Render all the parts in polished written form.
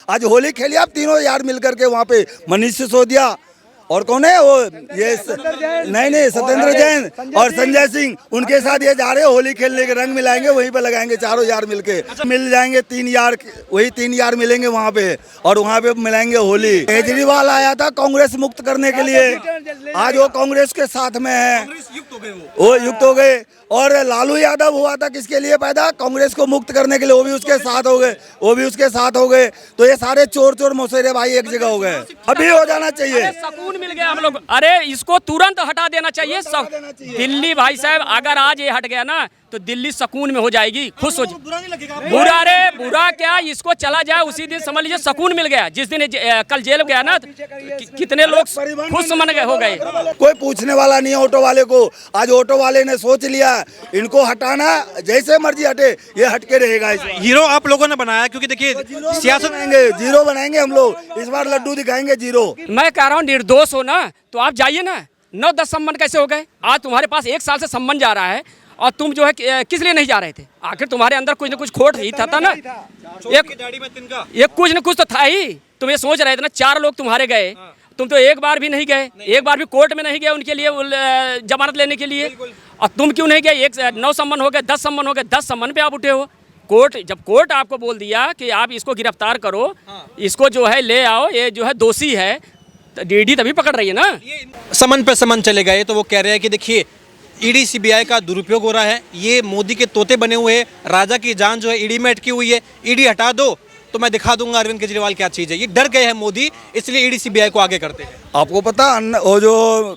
आज होली खेली आप तीनों यार मिल करके वहाँ पे, मनीष सिसोदिया और कौन है वो, ये नहीं सत्येंद्र जैन और संजय सिंह, उनके साथ ये जा रहे हैं होली खेलने के, रंग मिलाएंगे वहीं पे लगाएंगे चारों यार मिलके, मिल जाएंगे 3 यार, वही 3 यार मिलेंगे वहाँ पे और वहाँ पे मिलाएंगे होली। केजरीवाल आया था कांग्रेस मुक्त करने के लिए, आज वो कांग्रेस के साथ में है, वो युक्त हो गए। और लालू यादव हुआ था किसके लिए पैदा, कांग्रेस को मुक्त करने के लिए, वो भी उसके साथ हो गए, वो भी उसके साथ हो गए। तो ये सारे चोर मौसेरे भाई एक जगह हो गए, अभी हो जाना चाहिए। सुकून मिल गया हम लोग, अरे इसको तुरंत हटा देना चाहिए। दिल्ली भाई साहब अगर आज ये हट गया ना तो दिल्ली सुकून में हो जाएगी, खुश हो जाएगी। बुरा रे बुरा क्या, इसको चला जाए उसी दिन समझ लीजिए सुकून मिल गया। जिस दिन कल जेल गया ना कितने लोग खुश मन गए हो गए। कोई पूछने वाला नहीं है ऑटो वाले को, आज ऑटो वाले ने सोच लिया इनको हटाना, जैसे मर्जी हटे ये हटके रहेगा। हीरो आप लोगों ने बनाया, क्योंकि देखिए सियासत बनाएंगे, जीरो बनाएंगे हम लोग, इस बार लड्डू दिखाएंगे जीरो। मैं कह रहा हूँ निर्दोष हो ना तो आप जाइए ना, 9-10 सम्मन कैसे हो गए? आज तुम्हारे पास 1 साल से सम्मन जा रहा है और तुम जो है किस लिए नहीं जा रहे थे? आखिर तुम्हारे अंदर कुछ न कुछ खोट ही था ना, एक कुछ न कुछ तो था ही। तुम ये सोच रहे थे ना 4 लोग तुम्हारे गए, तुम तो एक बार भी नहीं गए, एक बार भी कोर्ट में नहीं गए उनके लिए जमानत लेने के लिए। और तुम क्यों नहीं गए? 9 सम्मन हो गए, 10 सम्मन हो गए, 10 सम्मन पे आप उठे हो। जब कोर्ट आपको बोल दिया कि आप इसको गिरफ्तार करो, इसको जो है ले आओ, ये जो है दोषी है, तो ईडी तभी पकड़ रही है ना। समन पे समन चले गए तो वो कह रहे हैं कि देखिए ईडी सीबीआई का दुरुपयोग हो रहा है, ये मोदी के तोते बने हुए हैं, राजा की जान जो है ईडी में अटकी हुई है, ईडी हटा दो तो मैं दिखा दूंगा अरविंद केजरीवाल क्या चीज़ है। ये डर गए हैं मोदी, इसलिए ईडी सीबीआई को आगे करते हैं। आपको पता वो जो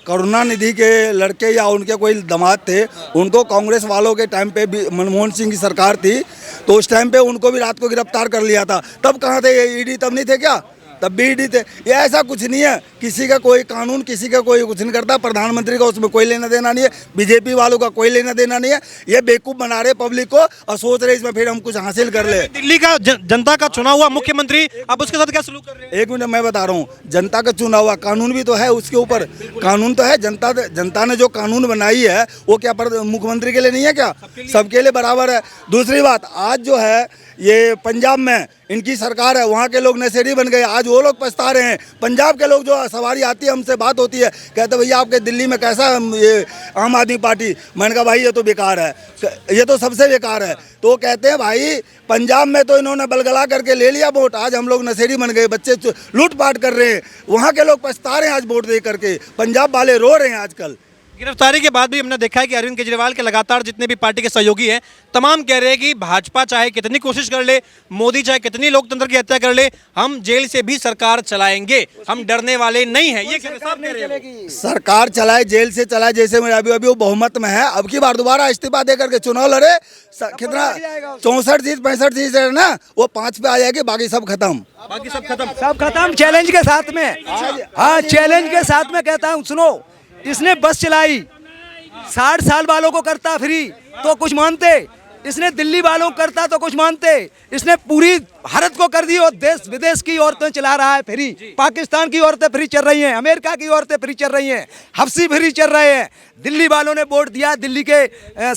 करुणानिधि के लड़के या उनके कोई दामाद थे, उनको कांग्रेस वालों के टाइम पे भी मनमोहन सिंह की सरकार थी, तो उस टाइम पे उनको भी रात को गिरफ्तार कर लिया था। तब कहाँ थे ये ईडी? तब नहीं थे क्या? तब भी ईडी थे। ये ऐसा कुछ नहीं है, किसी का कोई कानून किसी का कोई कुछ नहीं करता, प्रधानमंत्री का उसमें कोई लेना देना नहीं है, बीजेपी वालों का कोई लेना देना नहीं है। ये बेवकूफ़ बना रहे पब्लिक को और सोच रहे इसमें फिर हम कुछ हासिल कर ले। दिल्ली का जनता का चुना हुआ मुख्यमंत्री, आप उसके साथ क्या सलूक कर रहे हैं? एक मिनट मैं बता रहा हूँ, जनता का चुना हुआ कानून भी तो है उसके ऊपर, कानून तो है। जनता ने जो कानून बनाई है वो क्या मुख्यमंत्री के लिए नहीं है क्या? सबके लिए बराबर है। दूसरी बात, आज जो है ये पंजाब में इनकी सरकार है, वहाँ के लोग नशेड़ी बन गए, आज वो लोग पछता रहे हैं। पंजाब के लोग जो सवारी आती है हमसे बात होती है, कहते भैया आपके दिल्ली में कैसा ये आम आदमी पार्टी? मैंने कहा भाई ये तो बेकार है, ये तो सबसे बेकार है। तो वो कहते हैं भाई पंजाब में तो इन्होंने बलगला करके ले लिया वोट, आज हम लोग नशेड़ी बन गए, बच्चे लूटपाट कर रहे हैं, वहाँ के लोग पछता रहे हैं आज वोट दे करके, पंजाब वाले रो रहे हैं आजकल। गिरफ्तारी के बाद भी हमने देखा है कि अरविंद केजरीवाल के लगातार जितने भी पार्टी के सहयोगी हैं तमाम कह रहे हैं कि भाजपा चाहे कितनी कोशिश कर ले, मोदी चाहे कितनी लोकतंत्र की हत्या कर ले, हम जेल से भी सरकार चलाएंगे, हम डरने वाले नहीं हैं। ये सरकार चलाए जेल से चलाए, जैसे मेरे अभी वो बहुमत में है, अब की बार दोबारा इस्तीफा देकर के चुनाव लड़े, कितना 64 सीट 65 सीट है ना, वो 5 पे आ जाएगी, बाकी सब खत्म, बाकी सब खत्म, सब खत्म। चैलेंज के साथ में, हाँ चैलेंज के साथ में कहता हूँ, सुनो, इसने बस चलाई, 60 साल वालों को करता फ्री तो कुछ मानते, इसने दिल्ली वालों को करता तो कुछ मानते, इसने पूरी भारत को कर दी और देश विदेश की औरतें चला रहा है फ्री, पाकिस्तान की औरतें फ्री चल रही हैं, अमेरिका की औरतें फ्री चल रही हैं, हफ्सी फ्री चल रहे हैं। दिल्ली वालों ने वोट दिया, दिल्ली के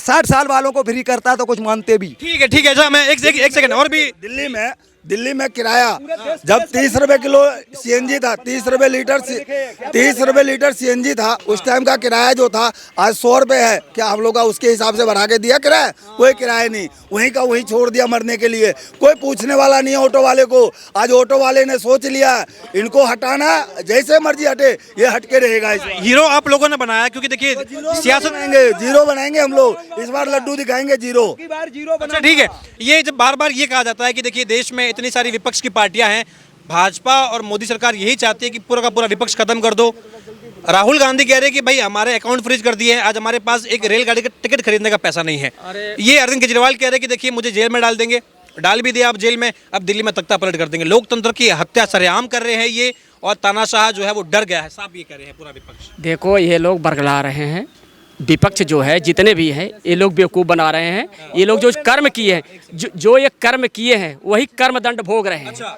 60 साल वालों को फ्री करता तो कुछ मानते भी। ठीक है अच्छा, मैं एक सेकंड और भी, दिल्ली में किराया जब 30 रुपए किलो सीएनजी था, 30 रुपए लीटर सीएनजी था, उस टाइम का किराया जो था आज 100 रुपए है। क्या हम लोग का उसके हिसाब से बढ़ा के दिया किराया? कोई किराया नहीं, वहीं का वहीं छोड़ दिया मरने के लिए। कोई पूछने वाला नहीं है ऑटो वाले को, आज ऑटो वाले ने सोच लिया इनको हटाना, जैसे मर्जी हटे ये हटके रहेगा। हीरो आप लोगों ने बनाया, क्योंकि देखिए सियासत बनाएंगे, जीरो बनाएंगे हम लोग, इस बार लड्डू दिखाएंगे जीरो। अच्छा ठीक है, ये जब बार बार ये कहा जाता है कि देखिए देश में इतनी सारी विपक्ष की पार्टियां हैं, भाजपा और मोदी सरकार यही चाहती है कि पूरा का पूरा विपक्ष खत्म कर दो। राहुल गांधी कह रहे हैं कि भाई हमारे अकाउंट फ्रीज कर दिए हैं, आज हमारे पास एक रेलगाड़ी का टिकट खरीदने का पैसा नहीं है। ये अरविंद केजरीवाल कह रहे हैं कि देखिए मुझे जेल में डाल देंगे, डाल भी दिया आप जेल में, अब दिल्ली में तख्ता पलट कर देंगे। लोकतंत्र की हत्या सरेआम कर रहे हैं ये, और तानाशाह जो है वो डर गया है, साहब ये कह रहे हैं पूरा विपक्ष। देखो ये लोग बरगला रहे हैं, विपक्ष जो है जितने भी हैं ये लोग बेवकूफ़ बना रहे हैं। ये लोग जो कर्म किए हैं, जो ये कर्म किए हैं वही कर्मदंड भोग रहे हैं।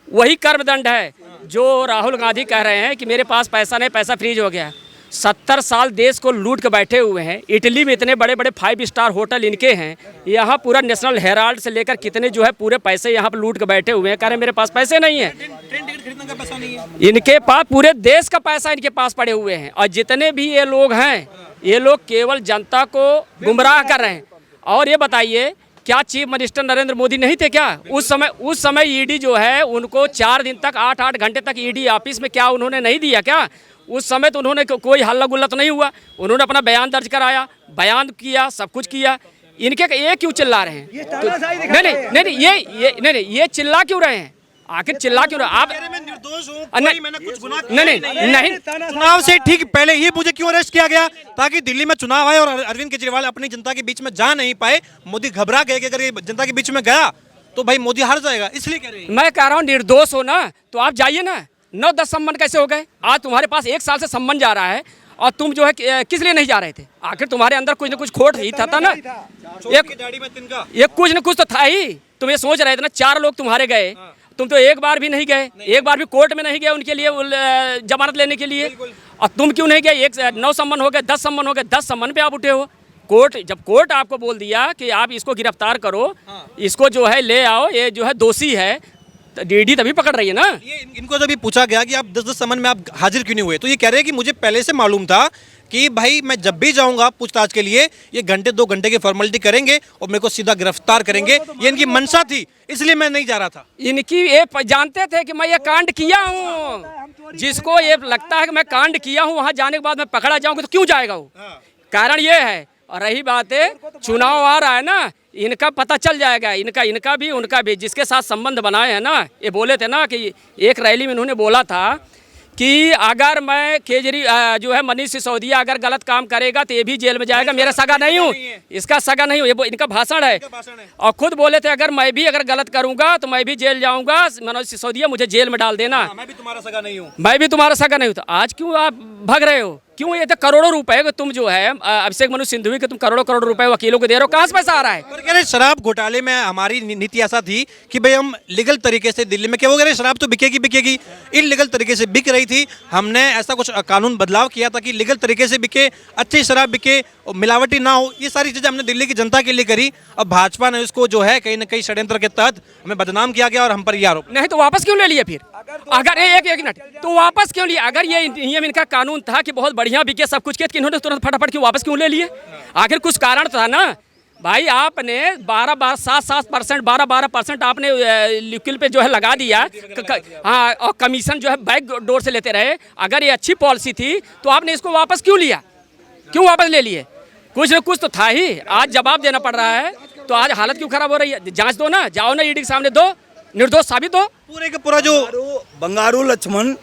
वही कर्मदंड है जो राहुल गांधी कह रहे हैं कि मेरे पास पैसा नहीं, पैसा फ्रीज हो गया। 70 साल देश को लूट के बैठे हुए हैं। इटली में इतने बड़े बड़े 5 स्टार होटल इनके हैं। यहाँ पूरा नेशनल हेराल्ड से लेकर कितने जो है पूरे पैसे यहाँ पर लूट के बैठे हुए हैं। कह रहे मेरे पास पैसे नहीं है। ट्रेन टिकट खरीदने का पैसा नहीं है। इनके पास पूरे देश का पैसा इनके पास पड़े हुए हैं। और जितने भी ये लोग हैं, ये लोग केवल जनता को गुमराह कर रहे हैं। और ये बताइए, क्या चीफ मिनिस्टर नरेंद्र मोदी नहीं थे क्या? उस समय ईडी जो है उनको 4 दिन तक 8-8 घंटे तक ईडी ऑफिस में क्या उन्होंने नहीं दिया क्या? उस समय तो उन्होंने कोई हल्ला गुल्ला तो नहीं हुआ। उन्होंने अपना बयान दर्ज कराया, बयान किया, सब कुछ किया। इनके ये क्यों चिल्ला रहे हैं? नहीं, ये चिल्ला क्यों रहे हैं? आखिर चिल्ला क्यों रहे? आप मैं निर्दोष हूं, कोई मैंने कुछ गुनाह किया नहीं। चुनाव से ठीक पहले ही मुझे क्यों अरेस्ट किया गया? ताकि दिल्ली में चुनाव आए और अरविंद केजरीवाल अपनी जनता के बीच में जा नहीं पाए। मोदी घबरा गए कि अगर ये जनता के बीच में गया तो भाई मोदी हार जाएगा, इसलिए कह रहे हैं। मैं कह रहा हूँ निर्दोष हो ना तो आप जाइए ना। 9-10 सम्मन कैसे हो गए? आज तुम्हारे पास 1 साल से सम्मन जा रहा है और तुम जो है किस लिए नहीं जा रहे थे? आखिर तुम्हारे अंदर कुछ ना कुछ खोट ही था ना। एक कुछ न कुछ तो था ही। तुम ये सोच रहे थे ना 4 लोग तुम्हारे गए, तुम तो एक बार भी नहीं गए, एक बार भी कोर्ट में नहीं गए उनके लिए जमानत लेने के लिए। और तुम क्यों नहीं गए? 9 सम्मन हो गए, 10 सम्मन हो गए, 10 सम्मन पे आप उठे हो। जब कोर्ट आपको बोल दिया कि आप इसको गिरफ्तार करो, इसको जो है ले आओ, ये जो है दोषी है, तो ईडी तभी पकड़ रही है ना। ये इनको जब पूछा गया कि आप 10-10 सम्मन में आप हाजिर क्यों नहीं हुए, तो ये कह रहे हैं कि मुझे पहले से मालूम था कि भाई मैं जब भी जाऊंगा पूछताछ के लिए ये 1-2 घंटे की फॉर्मेलिटी करेंगे और मेरे को सीधा गिरफ्तार करेंगे। ये इनकी मंशा थी, इसलिए मैं नहीं जा रहा था। इनकी ये जानते थे कि मैं ये कांड किया हूँ। जिसको ये लगता है कि मैं कांड किया हूँ, वहाँ जाने के बाद मैं पकड़ा जाऊंगा तो क्यों जाएगा वो? कारण ये है। और रही बात है, चुनाव आ रहा है ना, इनका पता चल जाएगा। इनका भी उनका भी जिसके साथ संबंध बनाए हैं ना। ये बोले थे ना कि एक रैली में इन्होंने बोला था कि अगर मैं जो है मनीष सिसोदिया अगर गलत काम करेगा तो ये भी जेल में जाएगा, मेरा सगा नहीं हूँ, इसका सगा नहीं हूँ। ये इनका भाषण है। और खुद बोले थे अगर मैं भी अगर गलत करूंगा तो मैं भी जेल जाऊंगा, मनोज सिसोदिया मुझे जेल में डाल देना, मैं भी तुम्हारा सगा नहीं हूँ। मैं भी तुम्हारा सगा नहीं हूँ। तो आज क्यों आप भाग रहे हो? क्यों? ये तो करोड़ों रुपए को तुम जो है अभिषेक मनु सिंघवी के तुम करोड़ों रुपए वकीलों को दे रहे हो, कहाँ से पैसा आ रहा है? पर कह रहे शराब घोटाले में हमारी नीति ऐसा थी कि भाई हम लीगल तरीके से दिल्ली में, क्या वो कह रहे शराब तो बिकेगी, इलीगल तरीके से बिक रही थी। हमने ऐसा कुछ कानून बदलाव किया था कि लीगल तरीके से बिके, अच्छी शराब बिके और मिलावटी ना हो। ये सारी चीजें हमने दिल्ली की जनता के लिए करी। अब भाजपा ने उसको जो है कहीं ना कहीं षड्यंत्र के तहत हमें बदनाम किया गया और हम पर ये आरोप। नहीं तो वापस क्यों ले लिए फिर? अगर एक मिनट तो वापस क्यों लिए? अगर ये नियम इनका कानून था कि बहुत बढ़िया बिके सब कुछ के, इन्होंने तुरंत फटाफट क्यों वापस क्यों ले लिए? आखिर कुछ कारण था ना भाई। आपने 12% आपने लिक्विड पे जो है लगा दिया। हाँ, और कमीशन जो है बैक डोर से लेते रहे। अगर ये अच्छी पॉलिसी थी तो आपने इसको वापस क्यों लिया? क्यों वापस ले लिए? कुछ न कुछ तो था ही। आज जवाब देना पड़ रहा है तो आज हालत क्यों खराब हो रही है? जांच दो ना, जाओ ना ईडी के सामने दो, निर्दोष साबित हो। पूरे का पूरा जो बंगारू लक्ष्मण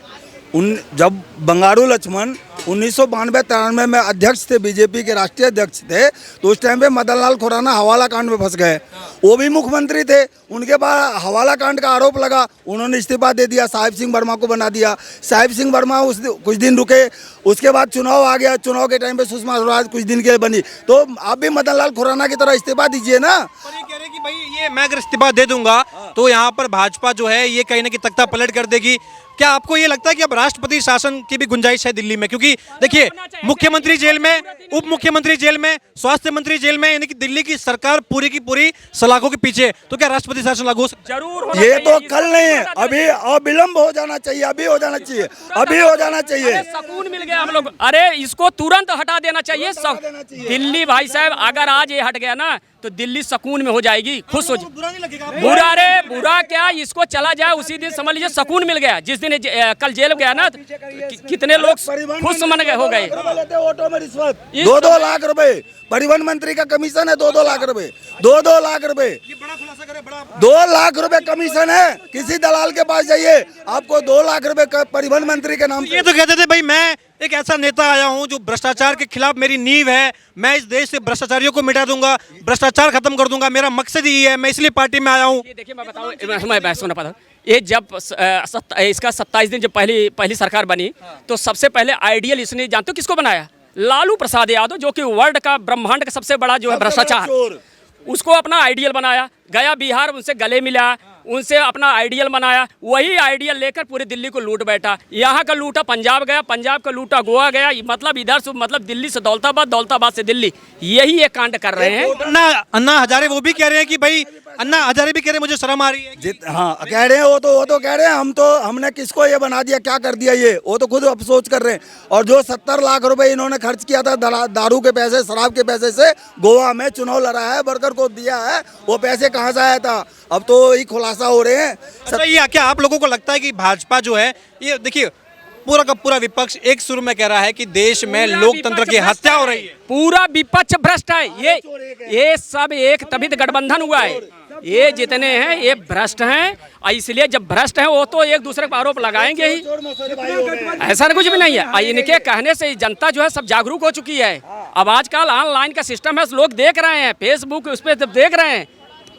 जब बंगारू लक्ष्मण 1992-93 में अध्यक्ष थे, बीजेपी के राष्ट्रीय अध्यक्ष थे, तो उस टाइम पे मदन लाल खुराना हवाला कांड में फंस गए। वो भी मुख्यमंत्री थे, उनके बाद हवाला कांड का आरोप लगा, उन्होंने इस्तीफा दे दिया, साहिब सिंह वर्मा को बना दिया। साहिब सिंह वर्मा कुछ दिन रुके, उसके बाद चुनाव आ गया। चुनाव के टाइम पे सुषमा स्वराज कुछ दिन के लिए बनी, तो आप भी मदन लाल खुराना की तरह इस्तीफा दीजिए ना। ये कह रहे कि भाई ये मैं अगर इस्तीफा दे दूंगा तो यहाँ पर भाजपा जो है ये कहीं ना कहीं तख्ता पलट कर देगी। क्या आपको ये लगता है कि अब राष्ट्रपति शासन की भी गुंजाइश है दिल्ली में? क्योंकि देखिए मुख्यमंत्री जेल में, उप मुख्यमंत्री जेल में, स्वास्थ्य मंत्री जेल में, यानी कि दिल्ली की सरकार पूरी की पूरी सलाखों के पीछे। तो क्या राष्ट्रपति शासन लागू हो सकता है? जरूर। ये तो कल नहीं है, अभी अविलंब हो जाना चाहिए, अभी हो जाना चाहिए, अभी हो जाना चाहिए। सुकून मिल गया हम लोग। अरे इसको तुरंत हटा देना चाहिए। दिल्ली भाई साहब अगर आज ये हट गया ना तो दिल्ली सुकून में हो जाएगी, खुश हो जाएगी। बुरा नहीं लगेगा? बुरा रे बुरा क्या, इसको चला जाए उसी दिन समझ लीजिए सुकून मिल गया। जिस दिन कल जेल गया ना तो कितने लोग खुश मन गए हो गए। ऑटो में रिश्वत 2-2 लाख रुपए, परिवहन मंत्री का कमीशन है 2-2 लाख रुपए, 2-2 लाख रुपए, 2 लाख रुपए कमीशन है। किसी दलाल के पास जाइए, आपको 2 लाख रुपए परिवहन मंत्री के नाम। ये तो कहते थे भाई मैं एक ऐसा नेता आया हूं जो भ्रष्टाचार के खिलाफ मेरी नींव है, मैं इस देश से भ्रष्टाचारियों को मिटा दूंगा, भ्रष्टाचार खत्म कर दूंगा, मेरा मकसद ही है, मैं इसलिए पार्टी में आया हूं। ये देखिए मैं बताऊं, मैं बहस सुना पाता। ये जब इसका 27 दिन जब पहली सरकार बनी तो सबसे पहले आइडियल इसने जानते हो किसको बनाया? लालू प्रसाद यादव, जो कि वर्ल्ड का ब्रह्मांड का सबसे बड़ा जो है भ्रष्टाचार, उसको अपना आइडियल बनाया। गया बिहार, उनसे गले मिला, उनसे अपना आइडियल बनाया, वही आइडियल लेकर पूरी दिल्ली को लूट बैठा। यहाँ का लूटा पंजाब गया, पंजाब का लूटा गोवा गया, मतलब इधर से मतलब दिल्ली से दौलताबाद, दौलताबाद से दिल्ली, यही ये कांड कर रहे हैं। अन्ना हजारे वो भी कह रहे हैं कि भाई, अन्ना हजारे भी कह रहे हैं मुझे शर्म आ रही है। हाँ कह रहे हैं, वो तो कह रहे हैं हमने किसको ये बना दिया, क्या कर दिया ये, वो तो खुद अफसोस कर रहे हैं। और जो 70 लाख रुपए इन्होंने खर्च किया था दारू के पैसे, शराब के पैसे से गोवा में चुनाव लड़ा है, वर्कर को दिया है, वो पैसे कहाँ से आया था, अब तो ये खुलासा हो रहे हैं। अच्छा, ये क्या आप लोगों को लगता है कि भाजपा जो है, ये देखिए पूरा का पूरा विपक्ष एक सुर में कह रहा है कि देश में लोकतंत्र की हत्या हो रही है, पूरा विपक्ष भ्रष्ट है, ये सब एक तभी तो गठबंधन हुआ है, ये जितने हैं ये भ्रष्ट हैं, और इसलिए जब भ्रष्ट हैं वो तो एक दूसरे पर आरोप लगाएंगे ही, ऐसा कुछ भी नहीं है। इनके कहने से जनता जो है सब जागरूक हो चुकी है। अब आजकल ऑनलाइन का सिस्टम है, लोग देख रहे हैं, फेसबुक उस पर देख रहे हैं,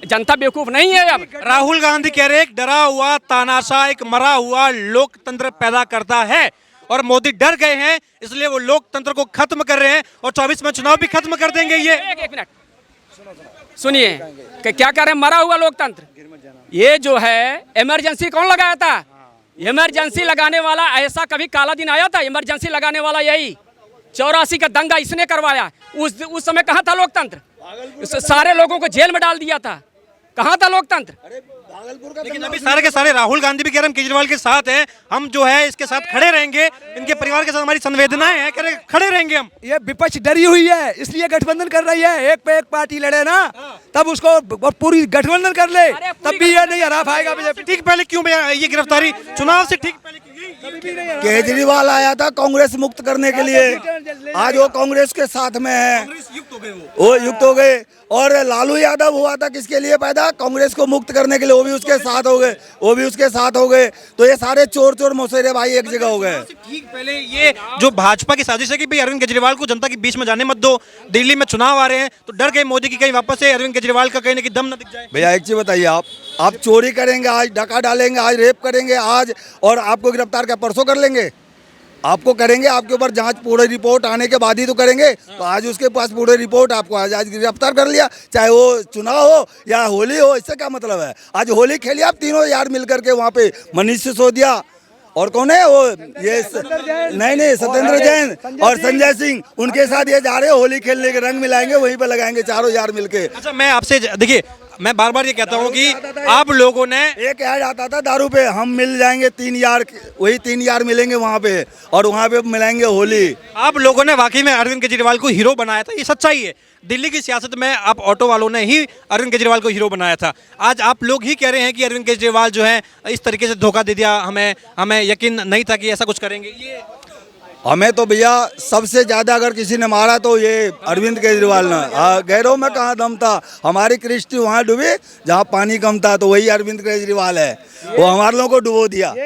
जनता बेवकूफ नहीं है। अब राहुल गांधी कह रहे हैं डरा हुआ तानाशाह एक मरा हुआ लोकतंत्र पैदा करता है, और मोदी डर गए हैं इसलिए वो लोकतंत्र को खत्म कर रहे हैं, और 24 में चुनाव भी खत्म कर देंगे। ये एक मिनट सुनिए कि क्या कह रहे हैं, मरा हुआ लोकतंत्र। ये जो है इमरजेंसी कौन लगाया था, इमरजेंसी लगाने वाला, ऐसा कभी काला दिन आया था, इमरजेंसी लगाने वाला यही 84 का दंगा इसने करवाया। उस समय कहाँ था लोकतंत्र, सारे लोगों को जेल में डाल दिया था, कहाँ था लोकतंत्र। लेकिन अभी सारे के सारे राहुल गांधी भी कह रहे हैं हम केजरीवाल के साथ हैं, हम जो है इसके साथ खड़े रहेंगे, इनके परिवार के साथ हमारी संवेदनाएं हैं, कह रहे खड़े रहेंगे हम। ये विपक्ष डरी हुई है इसलिए गठबंधन कर रही है, एक पे एक पार्टी लड़े ना तब उसको पूरी गठबंधन कर ले, तब भी ये नहीं हरा पाएगा बीजेपी। ठीक पहले क्यों भैया ये गिरफ्तारी चुनाव से ठीक पहले केजरीवाल आया था कांग्रेस मुक्त करने के लिए, आज वो कांग्रेस के साथ में है, वो युक्त हो गए। और लालू यादव हुआ था किसके लिए पैदा, कांग्रेस को मुक्त करने के लिए, वो भी उसके साथ हो गए, वो भी उसके साथ हो गए। तो ये सारे चोर मौसेरे भाई एक जगह हो गए। ठीक पहले ये जो भाजपा की साजिश है कि भाई अरविंद केजरीवाल को जनता के बीच में जाने मत दो, दिल्ली में चुनाव आ रहे हैं तो डर गए मोदी की कहीं वापस से अरविंद केजरीवाल का कहीं ना कहीं दम न दिख जाए। भैया एक चीज बताइए, आप चोरी करेंगे आज, डका डालेंगे आज, रेप करेंगे आज, और आपको गिरफ्तार क्या परसों कर लेंगे, आपको करेंगे, आपके ऊपर जांच पूरी रिपोर्ट आने के बाद ही तो करेंगे। तो आज उसके पास पूरी रिपोर्ट, आपको आज गिरफ्तार कर लिया, चाहे वो चुनाव हो या होली हो, इससे क्या मतलब है। आज होली खेलिए आप तीनों यार मिल करके वहाँ पे, मनीष सिसोदिया और कौन है वो, ये नहीं सत्येंद्र जैन और संजय सिंह, उनके साथ ये जा रहे हैं होली खेलने के, रंग मिलाएंगे वहीं पे लगाएंगे चारों यार मिलके। अच्छा, मैं आपसे देखिए, मैं बार बार ये कहता हूँ कि आप लोगों ने एक ऐड आता था दारू पे, हम मिल जाएंगे 3 यार, वही 3 यार मिलेंगे वहाँ पे, और वहाँ पे मिलाएंगे होली। आप लोगों ने वाकई में अरविंद केजरीवाल को हीरो बनाया था, ये सच्चाई है। दिल्ली की सियासत में आप ऑटो वालों ने ही अरविंद केजरीवाल को हीरो बनाया था। आज आप लोग ही कह रहे हैं कि अरविंद केजरीवाल जो है इस तरीके से धोखा दे दिया, हमें यकीन नहीं था कि ऐसा कुछ करेंगे। ये हमें तो भैया सबसे ज्यादा अगर किसी ने मारा तो ये अरविंद केजरीवाल ने, गैरों में कहाँ दम था, हमारी कृष्टि वहाँ डूबी जहाँ पानी कम था, तो वही अरविंद केजरीवाल है, वो हमारे लोगों को डुबो दिया।